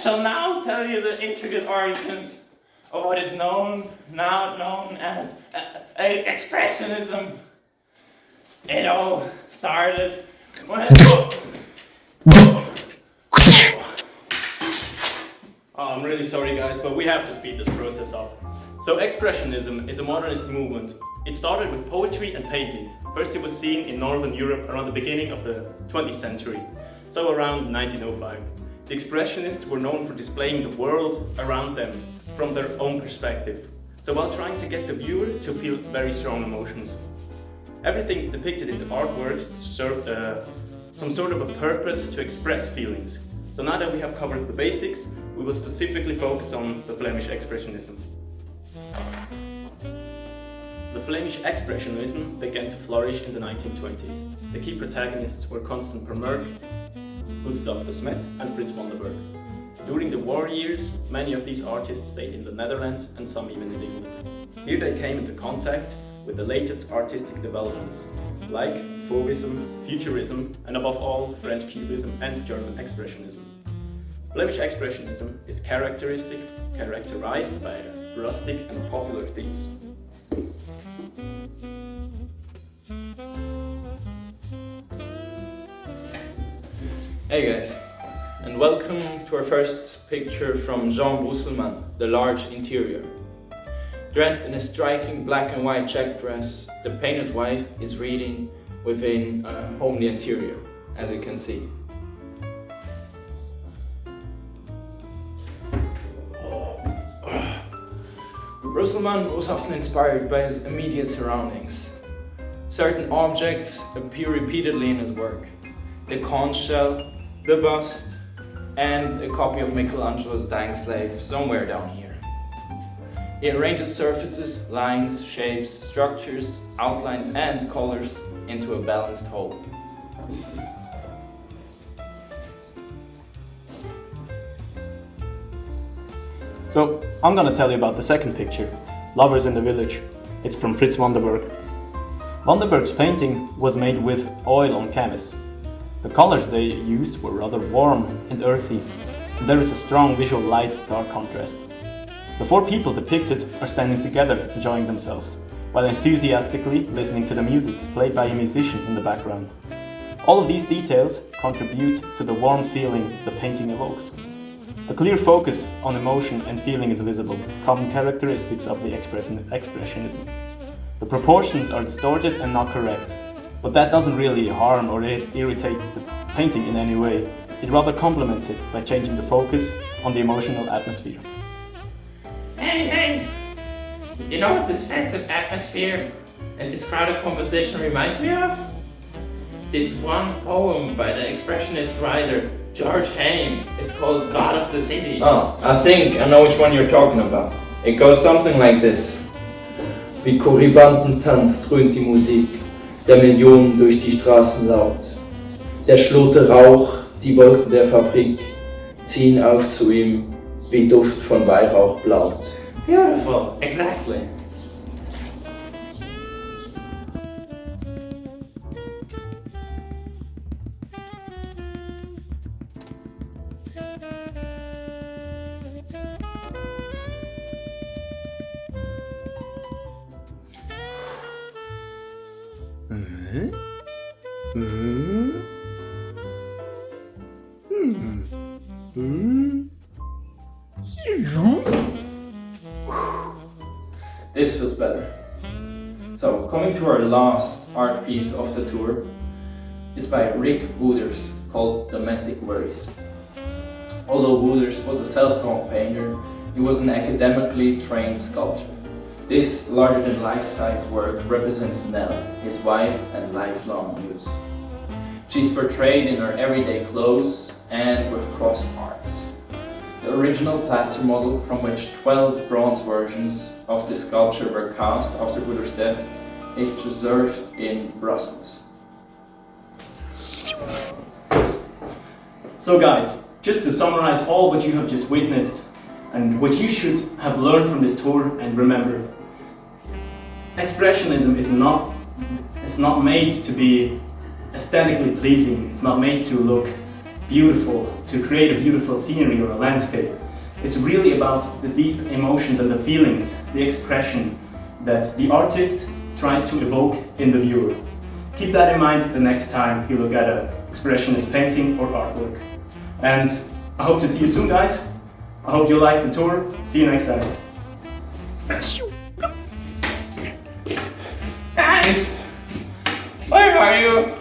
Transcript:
shall now tell you the intricate origins of what is now known as expressionism. It all started when... I'm really sorry guys, but we have to speed this process up. So expressionism is a modernist movement. It started with poetry and painting. First it was seen in Northern Europe around the beginning of the 20th century, so around 1905. The expressionists were known for displaying the world around them from their own perspective, so while trying to get the viewer to feel very strong emotions. Everything depicted in the artworks served some sort of a purpose to express feelings. So now that we have covered the basics, we will specifically focus on the Flemish Expressionism. The Flemish Expressionism began to flourish in the 1920s. The key protagonists were Constant Vermeer, Gustav de Smet and Frits van der Berg. During the war years, many of these artists stayed in the Netherlands and some even in England. Here they came into contact with the latest artistic developments, like Fauvism, Futurism, and above all, French Cubism and German Expressionism. Flemish Expressionism is characterized by rustic and popular themes. Hey guys, and welcome to our first picture from Jean Brusselman, The Large Interior. Dressed in a striking black and white check dress, the painter's wife is reading within a homely interior, as you can see. Brusselman was often inspired by his immediate surroundings. Certain objects appear repeatedly in his work. The conch shell, the bust, and a copy of Michelangelo's Dying Slave somewhere down here. He arranges surfaces, lines, shapes, structures, outlines and colors into a balanced whole. So, I'm gonna tell you about the second picture, Lovers in the Village. It's from Frits van der Berg. Van der Berg's painting was made with oil on canvas. The colors they used were rather warm and earthy, and there is a strong visual light-dark contrast. The four people depicted are standing together, enjoying themselves, while enthusiastically listening to the music played by a musician in the background. All of these details contribute to the warm feeling the painting evokes. A clear focus on emotion and feeling is visible, common characteristics of the expressionism. The proportions are distorted and not correct, but that doesn't really harm or irritate the painting in any way. It rather complements it by changing the focus on the emotional atmosphere. Hey! You know what this festive atmosphere and this crowded composition reminds me of? This one poem by the expressionist writer George Heim. It's called God of the City. Oh, I think I know which one you're talking about. It goes something like this. Wie Korybantentanz dröhnt die Musik, der Millionen durch die Straßen laut. Der schlote Rauch, die Wolken der Fabrik, ziehen auf zu ihm, wie Duft von Weihrauch blaut. Beautiful, exactly. This feels better. So, coming to our last art piece of the tour, it's by Rick Wooders, called Domestic Worries. Although Wooders was a self-taught painter, he was an academically trained sculptor. This larger-than-life-size work represents Nell, his wife and lifelong muse. She's portrayed in her everyday clothes and with crossed arms. The original plaster model, from which 12 bronze versions of the sculpture were cast after Wooders' death, is preserved in Brussels. So guys, just to summarize all what you have just witnessed and what you should have learned from this tour, and remember, expressionism is not made to be aesthetically pleasing. It's not made to look beautiful, to create a beautiful scenery or a landscape. It's really about the deep emotions and the feelings, the expression that the artist tries to evoke in the viewer. Keep that in mind the next time you look at an expressionist painting or artwork. And I hope to see you soon, guys. I hope you liked the tour. See you next time. Guys, where are you?